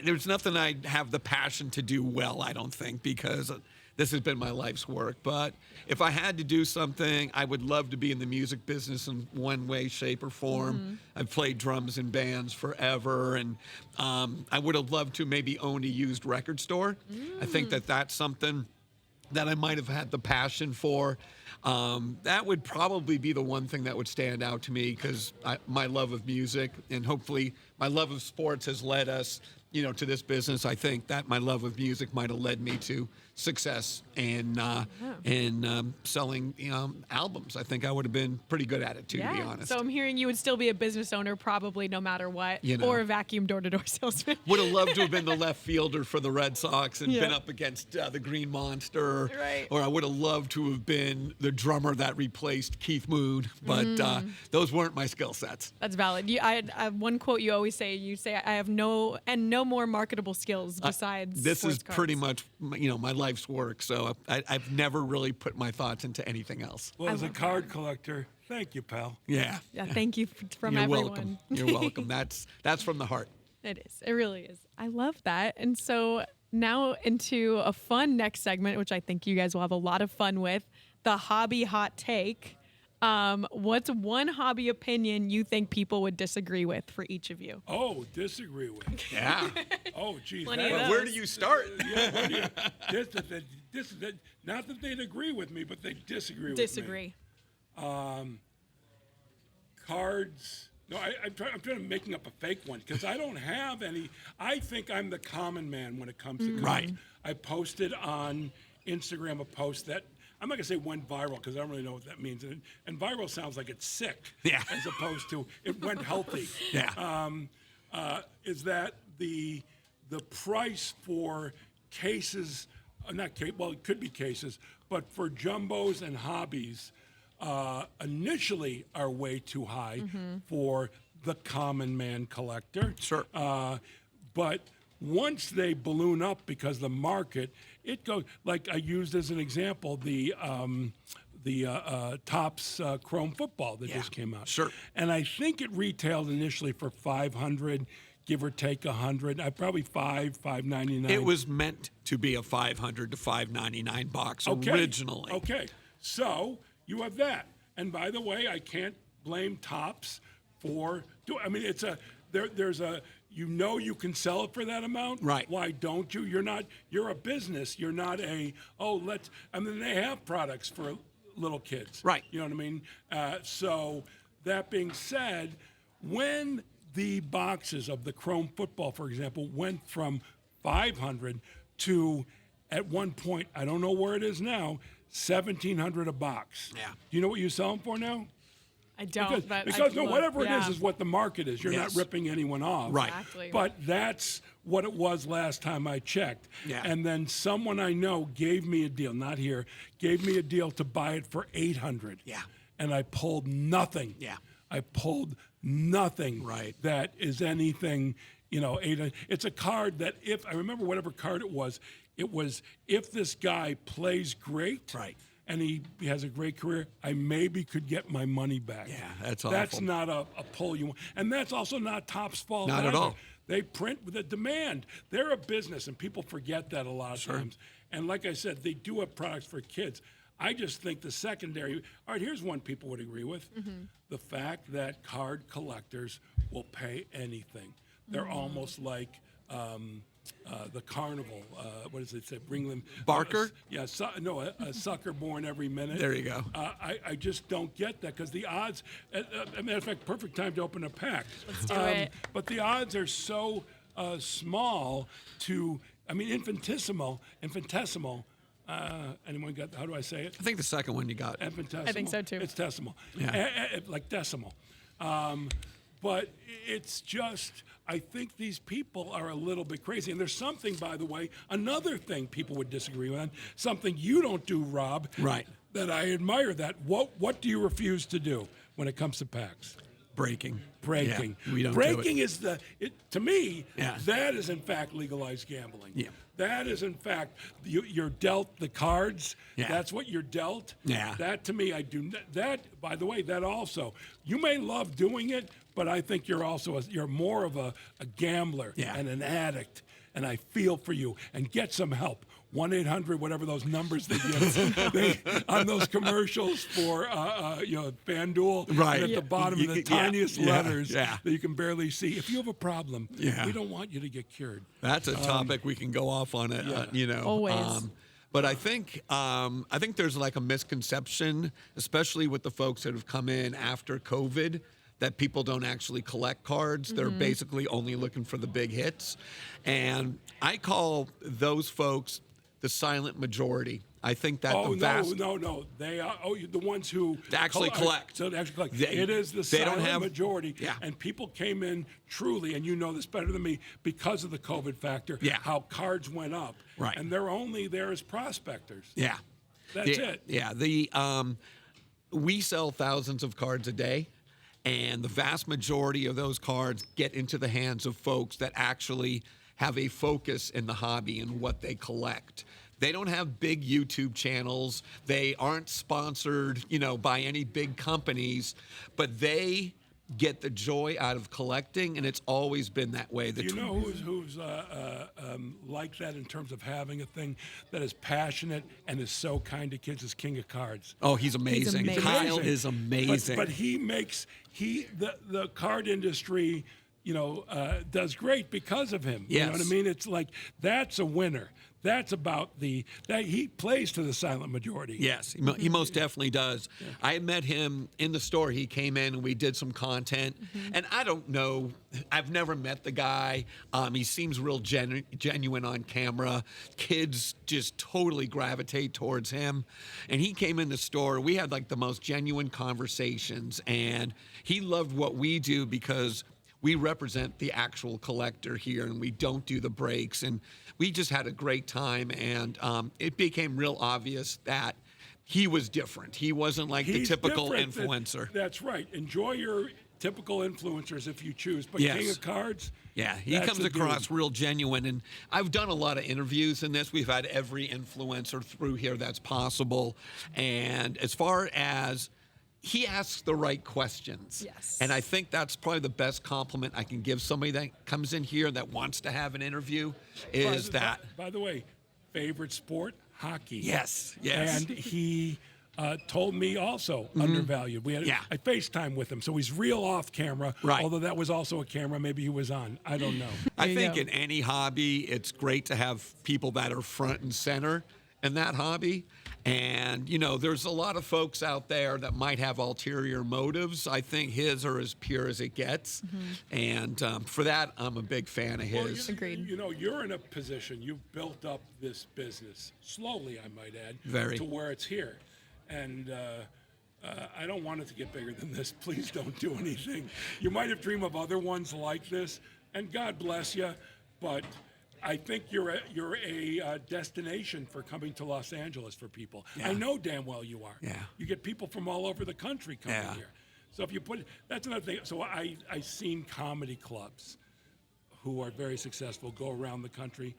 there's nothing I have the passion to do well, I don't think, because this has been my life's work. But if I had to do something, I would love to be in the music business in one way, shape, or form. I've played drums in bands forever, and I would have loved to maybe own a used record store. I think that that's something that I might have had the passion for. That would probably be the one thing that would stand out to me, because my love of music, and hopefully my love of sports has led us, you know, to this business. I think that my love of music might have led me to success and selling albums. I think I would have been pretty good at it too, to be honest. So I'm hearing you would still be a business owner probably no matter what, You know. or a vacuum door-to-door salesman. Would have loved to have been the left fielder for the Red Sox and Yeah. been up against the Green Monster. Right. Or I would have loved to have been the drummer that replaced Keith Moon. But those weren't my skill sets. That's valid. I one quote you always say. You say, "I have no more marketable skills besides." This is sports cards." pretty much, you know, my life's work. So I've never really put my thoughts into anything else. Well, as a card collector, thank you, pal. Yeah. Yeah, thank you from You're everyone. welcome. You're welcome. That's from the heart. It is. It really is. I love that. And so now into a fun next segment, which I think you guys will have a lot of fun with, the hobby hot take. What's one hobby opinion you think people would disagree with for each of you? Oh, disagree with. Yeah. Oh, geez. Plenty that- of Well, those. where do you start? Yeah, what do you- not that they'd agree with me, but they disagree with me. Disagree. Cards. No, I'm trying to making up a fake one because I don't have any. I think I'm the common man when it comes to cards. Right. I posted on Instagram a post that I'm not gonna say went viral because I don't really know what that means. And viral sounds like it's sick, Yeah. as opposed to it went healthy. Yeah. Is that the price for cases? Not case. Well, it could be cases, but for jumbos and hobbies, initially are way too high for the common man collector. Sure. But once they balloon up because the market, it goes, like I used as an example, the Topps Chrome football that just came out. Sure. And I think it retailed initially for $500, give or take $100. Probably $5.99. It was meant to be a $500 to $599 box Okay. originally. Okay. So you have that. And by the way, I can't blame Topps for. I mean, it's a there's a you can sell it for that amount. Right. Why don't you? You're a business. You're not a I mean, they have products for little kids. Right. You know what I mean? So that being said, when the boxes of the Chrome football, for example, went from 500 to, at one point, I don't know where it is now, 1,700 a box. Yeah. Do you know what you sell them for now? I don't. Because whatever yeah. it is what the market is. You're Yes. not ripping anyone off. Right. Exactly. But that's what it was last time I checked. Yeah. And then someone I know gave me a deal, not here, gave me a deal to buy it for 800. Yeah. And I pulled nothing. Yeah. I pulled nothing. Right. That is anything, 800. It's a card that I remember whatever card it was if this guy plays great. Right. And he has a great career, I maybe could get my money back. Yeah, that's awful. That's not a pull you want. And that's also not Topps' fault. Not at either. all. They print with a demand. They're a business, and people forget that a lot of times. And like I said, they do have products for kids. I just think the secondary. All right, here's one people would agree with: the fact that card collectors will pay anything. They're almost like the carnival. What does it say? Bring them. Barker? Yeah, a sucker born every minute. There you go. I just don't get that because the odds. As a matter of fact, perfect time to open a pack. Let's do it. But the odds are so small infinitesimal. Anyone got? How do I say it? I think the second one you got. Infinitesimal. I think so, too. It's decimal. Yeah. Like decimal. But it's just, I think these people are a little bit crazy. And there's something, by the way, another thing people would disagree on, something you don't do, Rob. Right. That I admire that. What do you refuse to do when it comes to packs? Breaking. Breaking. Yeah, we don't Breaking do it. is to me, Yeah. that is in fact legalized gambling. Yeah. That is in fact, you're dealt the cards. Yeah. That's what you're dealt. Yeah. That to me, I do that. By the way, that also, you may love doing it, but I think you're also you're more of a gambler Yeah. and an addict. And I feel for you. And get some help. 1-800, whatever those numbers they give on those commercials for FanDuel. Right. And at the bottom You- of the yeah, tiniest yeah, letters yeah. that you can barely see. If you have a problem, Yeah. we don't want you to get cured. That's a topic we can go off on it. Always. But I think there's like a misconception, especially with the folks that have come in after COVID, that people don't actually collect cards. They're basically only looking for the big hits. And I call those folks the silent majority. I think that the vast... No. They are the ones who Actually collect. So they actually collect. They- It is the they don't silent have- majority. Yeah. And people came in truly, and you know this better than me, because of the COVID factor, Yeah. how cards went up. Right. And they're only there as prospectors. Yeah. That's it. Yeah. We sell thousands of cards a day, and the vast majority of those cards get into the hands of folks that actually have a focus in the hobby and what they collect. They don't have big YouTube channels. They aren't sponsored, by any big companies, but they get the joy out of collecting, and it's always been that way. Do you know who's like that in terms of having a thing that is passionate and is so kind to kids? Is King of Cards. Oh, he's amazing. amazing. Kyle is amazing. But he makes the card industry, does great because of him. You know what I Yes. mean? It's like that's a winner. That's about that he plays to the silent majority. Yes, he most definitely does. Yeah. I met him in the store. He came in and we did some content. And I don't know, I've never met the guy. He seems real genuine on camera. Kids just totally gravitate towards him. And he came in the store. We had like the most genuine conversations. And he loved what we do because we represent the actual collector here and we don't do the breaks. And we just had a great time. And it became real obvious that he was different. He wasn't like the typical influencer. That's right. Enjoy your typical influencers if you choose. But Yes. King of Cards. Yeah, he comes a across dude. real genuine. And I've done a lot of interviews in this. We've had every influencer through here that's possible. And as far as he asks the right questions. Yes. And I think that's probably the best compliment I can give somebody that comes in here that wants to have an interview is that. By the way, favorite sport? Hockey. Yes. And he told me also undervalued. Yeah. I FaceTime with him, so he's real off camera. Right. Although that was also a camera, maybe he was on. I don't know. I think in any hobby, it's great to have people that are front and center in that hobby. And, you know, there's a lot of folks out there that might have ulterior motives. I think his are as pure as it gets. And for that, I'm a big fan of his. Agreed. You know, you're in a position, you've built up this business, slowly, I might add, Very. to where it's here. And I don't want it to get bigger than this. Please don't do anything. You might have dreamed of other ones like this, and God bless you, but I think you're a destination for coming to Los Angeles for people. Yeah. I know damn well you are. Yeah. You get people from all over the country coming here. So if you put that's another thing. So I've seen comedy clubs who are very successful go around the country.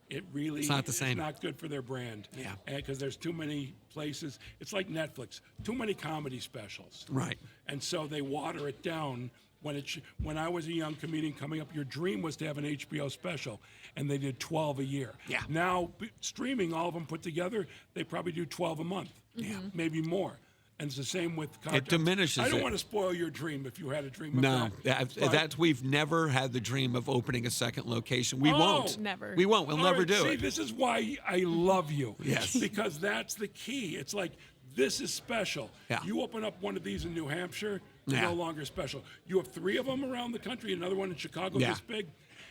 It really It's not the same. It's not good for their brand. Yeah. Because there's too many places. It's like Netflix. Too many comedy specials. Right. And so they water it down. When I was a young comedian coming up, your dream was to have an HBO special, and they did 12 a year. Yeah. Now, streaming, all of them put together, they probably do 12 a month. Yeah. Maybe more. And it's the same with It diminishes I don't it. want to spoil your dream if you had a dream of No, that. we've never had the dream of opening a second location. We Oh. won't. Never. We won't. We'll All never right, do see, it. this is why I love you. Yes. Because that's the key. It's like, this is special. Yeah. You open up one of these in New Hampshire, it's Yeah. no longer special. You have 3 of them around the country, another one in Chicago Yeah. this big.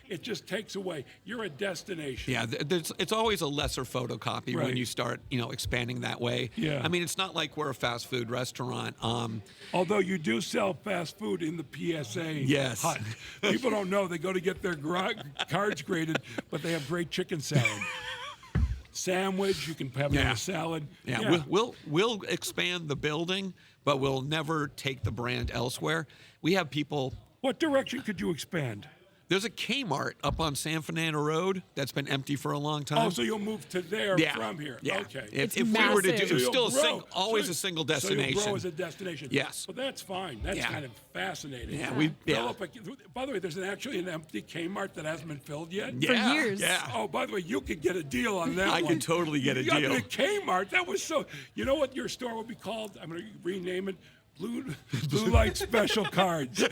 It just takes away. You're a destination. Yeah, it's always a lesser photocopy when Right. you start, expanding that way. Yeah. I mean, it's not like we're a fast food restaurant. Although you do sell fast food in the PSA Yes. hut. People don't know. They go to get their cards graded, but they have great chicken salad. Sandwich, you can have it in Yeah. a salad. Yeah, we'll expand the building, but we'll never take the brand elsewhere. We have people. What direction could you expand? There's a Kmart up on San Fernando Road that's been empty for a long time. Oh, so you'll move to there from here. Yeah. Okay. If It's we were to do, massive. it's you'll still grow. always a single So destination. you'll grow as a destination. Yes. Well, that's fine. That's Yeah. kind of fascinating. Yeah, By the way, there's actually an empty Kmart that hasn't been filled yet. Yeah, years. Yeah. Oh, by the way, you could get a deal on that I one. could totally get a You got deal. me at Kmart. That was so. You know what your store will be called? I'm going to rename it Blue Light Special Cards.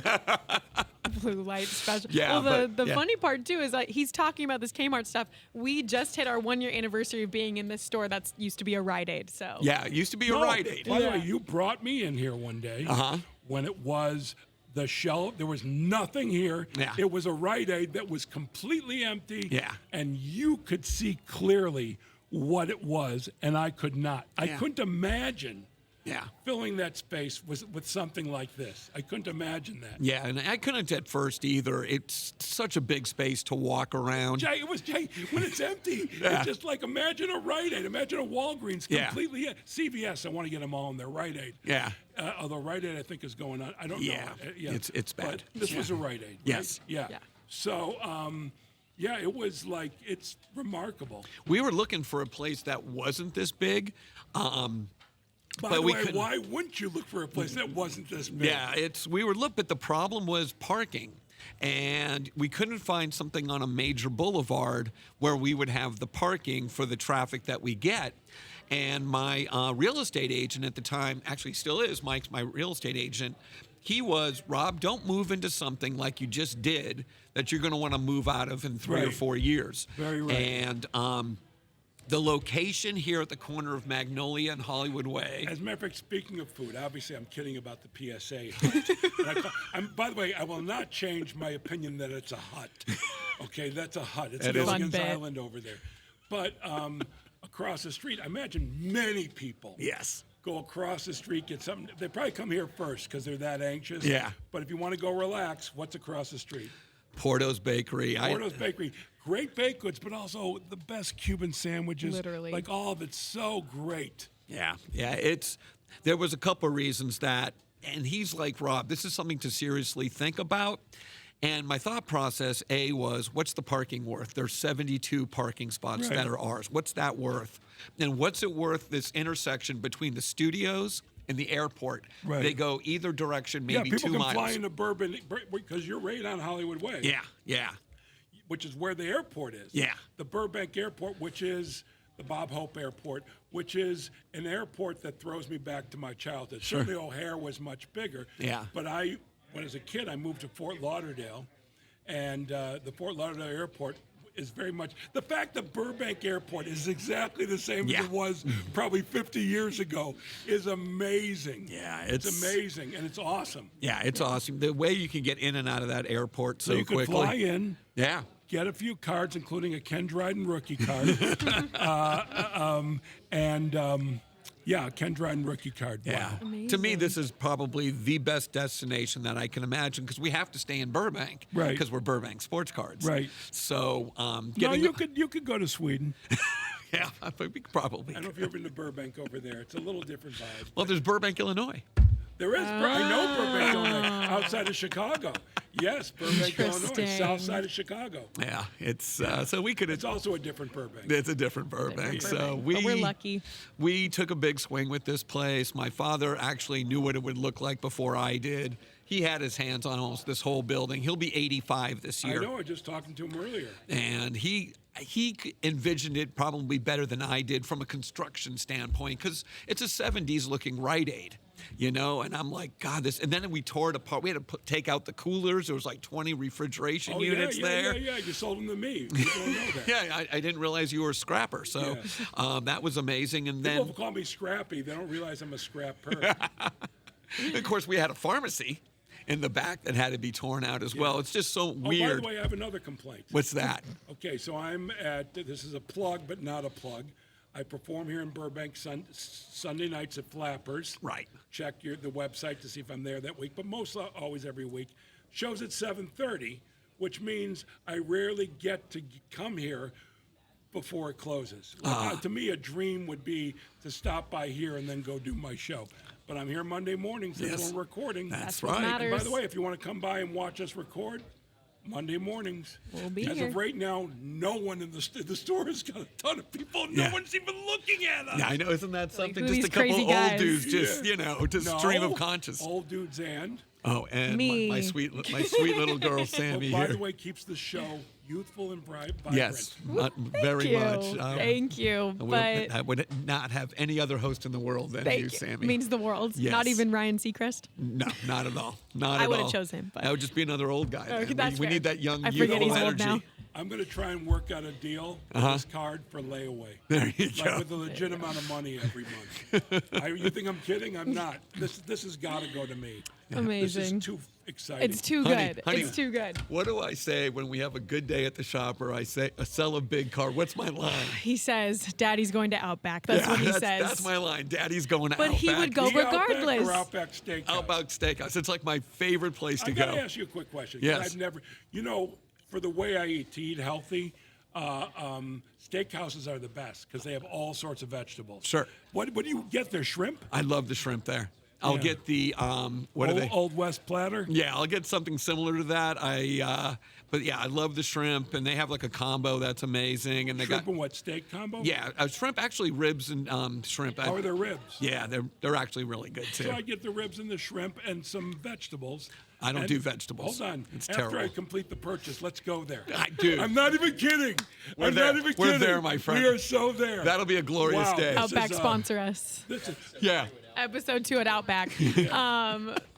Blue light special. Yeah, well, but- the yeah. funny part too is like he's talking about this Kmart stuff. We just hit our 1-year anniversary of being in this store that's used to be a Rite Aid. So Yeah, it used to be a No, Rite Aid. By the way, Yeah. you brought me in here one day Uh-huh. when it was the shelf. There was nothing here. Yeah. It was a Rite Aid that was completely empty. Yeah. And you could see clearly what it was, and I could not. I Yeah. couldn't imagine Yeah. filling that space with something like this. I couldn't imagine that. Yeah, and I couldn't at first either. It's such a big space to walk around. Jay, when it's empty, Yeah. it's just like imagine a Rite Aid, imagine a Walgreens Yeah. completely. CVS, I want to get them all in their Rite Aid. Yeah. Although Rite Aid, I think, is going on. I don't Yeah. know. It's bad. But this was a Yeah. Rite Aid. Right? Yes. Yeah. Yeah. So, yeah, it was like, it's remarkable. We were looking for a place that wasn't this big. By But the we way, couldn't- why wouldn't you look for a place that wasn't this big? Yeah, but the problem was parking. And we couldn't find something on a major boulevard where we would have the parking for the traffic that we get. And my real estate agent at the time, actually still is, Mike's my real estate agent. He was, Rob, don't move into something like you just did that you're going to want to move out of in 3 or Right. 4 years. Very right. And the location here at the corner of Magnolia and Hollywood Way. As a matter of fact, speaking of food, obviously I'm kidding about the PSA. By the way, I will not change my opinion that it's a hut. Okay, that's a hut. It's That is- Gilligan's Fun bit. Island over there. But across the street, I imagine many people Yes. go across the street, get something. They probably come here first because they're that anxious. Yeah. But if you want to go relax, what's across the street? Porto's Bakery. Porto's Bakery. Great baked goods, but also the best Cuban sandwiches. Literally. Like all of it's so great. Yeah. There was a couple of reasons that, and he's like, Rob, this is something to seriously think about. And my thought process, was, what's the parking worth? There's 72 parking spots that are ours. What's that worth? And what's it worth, this intersection between the studios and the airport? Right. They go either direction, maybe yeah, people 2 can miles. fly into Burbank because you're right on Hollywood Way. Yeah. Which is where the airport is. Yeah. The Burbank Airport, which is the Bob Hope Airport, which is an airport that throws me back to my childhood. Certainly O'Hare was much bigger. Yeah. But when as a kid, I moved to Fort Lauderdale, and the Fort Lauderdale Airport is very much the fact that Burbank Airport is exactly the same as it was probably 50 years ago is amazing. Yeah, it's amazing, and it's awesome. Yeah, it's awesome. The way you can get in and out of that airport so you quickly. could fly in. Yeah. Get a few cards, including a Ken Dryden rookie card, Ken Dryden rookie card. Wow. Yeah. Amazing. To me, this is probably the best destination that I can imagine because we have to stay in Burbank. Right. Because we're Burbank Sportscards. Right. So, You could go to Sweden. Yeah, I think we could probably. I don't know if you've been to Burbank over there. It's a little different vibe. Well, there's Burbank, Illinois. There is. I know Burbank, Illinois, outside of Chicago. Yes, Burbank, Illinois, Interesting. south side of Chicago. Yeah, it's so we could. It's also a different Burbank. It's a different Burbank. So But we're lucky. We took a big swing with this place. My father actually knew what it would look like before I did. He had his hands on almost this whole building. He'll be 85 this year. I know. I was just talking to him earlier. And he envisioned it probably better than I did from a construction standpoint because it's a 70s looking Rite Aid, and I'm like, God, this. And then we tore it apart. We had to take out the coolers. There was like 20 refrigeration units there. Yeah. You sold them to me. People don't know that. Yeah, I didn't realize you were a scrapper. So that was amazing. And then, People call me Scrappy. They don't realize I'm a scrapper. of course, we had a pharmacy in the back that had to be torn out as well. It's just so weird. By the way, I have another complaint. What's that? Okay, so I'm this is a plug, but not a plug. I perform here in Burbank Sunday nights at Flappers. Right. Check the website to see if I'm there that week, but most always every week. Shows at 7:30, which means I rarely get to come here before it closes. To me, a dream would be to stop by here and then go do my show. But I'm here Monday mornings and we're recording. That's what right. matters. And by the way, if you want to come by and watch us record, Monday mornings. We'll be As here. of right now, no one in the store has got a ton of people. No one's even looking at us. Yeah, I know. Isn't that something? who are Just a these couple crazy old guys? dudes, just to No, stream of conscious. Old dudes and. Oh, and Me. my sweet little girl Sammy By here. the way, keeps the show youthful and vibrant. Yes, very Thank you. much. Thank you. But I would not have any other host in the world than you, Sammy. means the world. Yes. Not even Ryan Seacrest. No, not at all. Not I at would've all. chose him, but- That would just be another old guy. Okay, man. that's we fair. need that young I forget youthful he's old energy. now. I'm going to try and work out a deal with this card for layaway. There you Like go. with a legit amount of money every month. You think I'm kidding? I'm not. This has got to go to me. Amazing. This is too exciting. It's too Honey, good. honey. It's too good. What do I say when we have a good day at the shopper? I say, sell a big car. What's my line? He says, "Daddy's going to Outback." That's what he says. That's my line. Daddy's going to But Outback. he would go The Outback regardless. or Outback Steakhouse? Outback Steakhouse. It's like my favorite place to I go. got to ask you a quick question. 'Cause Yes. I've never, for the way I eat, to eat healthy, steakhouses are the best because they have all sorts of vegetables. Sure. What do you get there? Shrimp? I love the shrimp there. I'll Yeah. get the what are they? Old West platter? Yeah, I'll get something similar to that. But yeah, I love the shrimp, and they have like a combo that's amazing. And they Shrimp got and what, steak combo? shrimp, actually ribs and shrimp. How are their ribs? Yeah, they're actually really good too. So I get the ribs and the shrimp and some vegetables. I don't And- do vegetables. Hold on. It's After terrible. I complete the purchase, let's go there. Dude. I'm not even kidding. We're I'm there. not even We're kidding. there, my friend. We are so there. That'll be a glorious Wow. day. This Outback is, sponsor us. This is, Yeah. Episode 2 at Outback.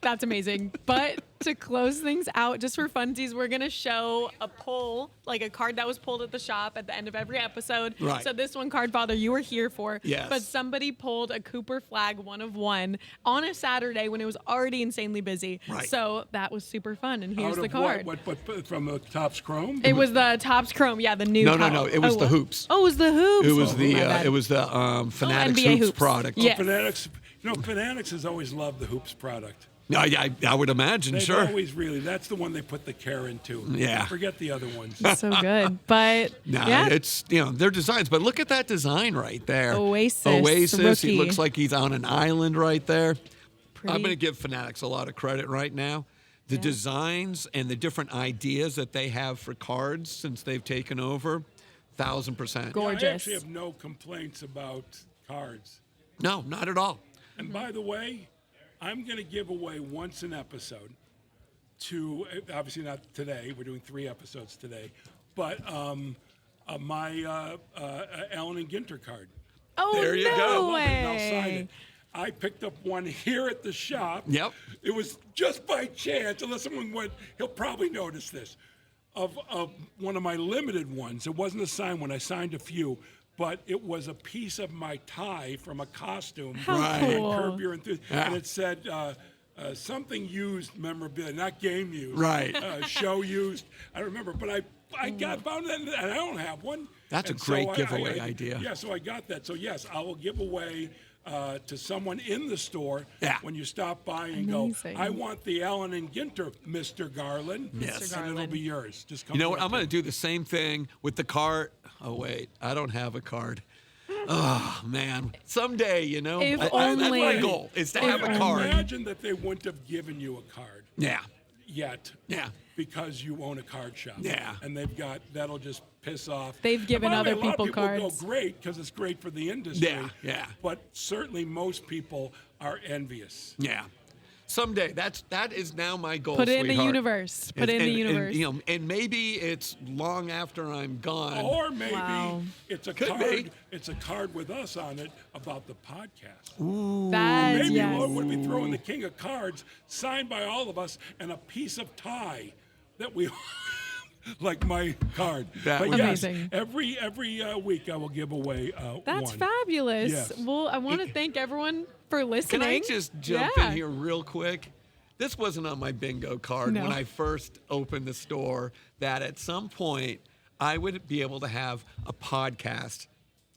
That's amazing. But to close things out, just for funsies, we're going to show a poll, like a card that was pulled at the shop at the end of every episode. Right. So this one, Cardfather, you were here for. Yes. But somebody pulled a Cooper Flag 1 of 1 on a Saturday when it was already insanely busy. Right. So that was super fun. And here's out the of card. what from Topps Chrome? It was the Topps Chrome. Yeah, the new No, Topps. it was the what? hoops. Oh, it was the hoops. It was Oh, my bad. Fanatics NBA hoops, hoops. product. Yeah. Fanatics. Fanatics has always loved the Hoops product. I would imagine, They've sure. always really, that's the one they put the care into. Yeah. Forget the other ones. So good. But yeah. It's their designs, but look at that design right there. Oasis He rookie. looks like he's on an island right there. Pretty. I'm going to give Fanatics a lot of credit right now. The designs and the different ideas that they have for cards since they've taken over, 1,000%. Gorgeous. I actually have no complaints about cards. No, not at all. And by the way, I'm going to give away once an episode to, obviously not today, we're doing 3 episodes today, but my Allen and Ginter card. Oh, There you no go. I love it, way. and I'll sign it. I picked up one here at the shop. Yep. It was just by chance, unless someone went, he'll probably notice this, of one of my limited ones. It wasn't a signed one. I signed a few, but it was a piece of my tie from a costume. How Right. cool. Curb Your Enthusiasm. Yeah. And it said something used memorabilia, not game used. Right. Show used. I don't remember, but I found that, and I don't have one. That's a And great so giveaway idea. Yeah, so I got that. So yes, I will give away to someone in the store Yeah. when you stop by and Amazing. go, I want the Allen and Ginter, Mr. Garland. Yes. Mr. And it'll Garland. be yours. Just come You know what? to I'm going to do the same thing with the card. Oh, wait. I don't have a card. Oh, man. Someday, If that's only. my goal, is to have a I card. imagine that they wouldn't have given you a card Yeah. yet. Yeah. Because you own a card shop. Yeah. And that'll just piss off. They've given And by the way, other people a lot of people cards. go great because it's great for the industry. Yeah, yeah. But certainly most people are envious. Yeah. Someday. That is now my goal. Put it in the sweetheart. universe. Put it in the universe. And maybe it's long after I'm gone. Or maybe Wow. it's a Could card. be. It's a card with us on it about the podcast. That's, Maybe yes. Lord would be throwing the king of cards, signed by all of us, and a piece of tie that we like my card. That But would- yes, Amazing. every week I will give away That's one. fabulous. Yes. Well, I want to thank everyone for listening. Can I just jump Yeah. in here real quick? This wasn't on my bingo card No. when I first opened the store, that at some point I would be able to have a podcast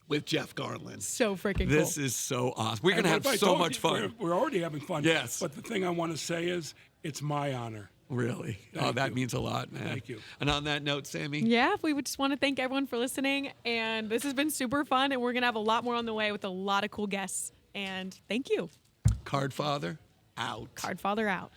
with Jeff Garlin. So freaking This cool. is so awesome. We're going And to what have if I so told much you- fun. We're already having fun. Yes. But the thing I want to say is, it's my honor. Really? Thank that you. means a lot, man. Thank you. And on that note, Sammy, Yeah, we would just want to thank everyone for listening. And this has been super fun. And we're going to have a lot more on the way with a lot of cool guests. And thank you. Cardfather, out. Cardfather out.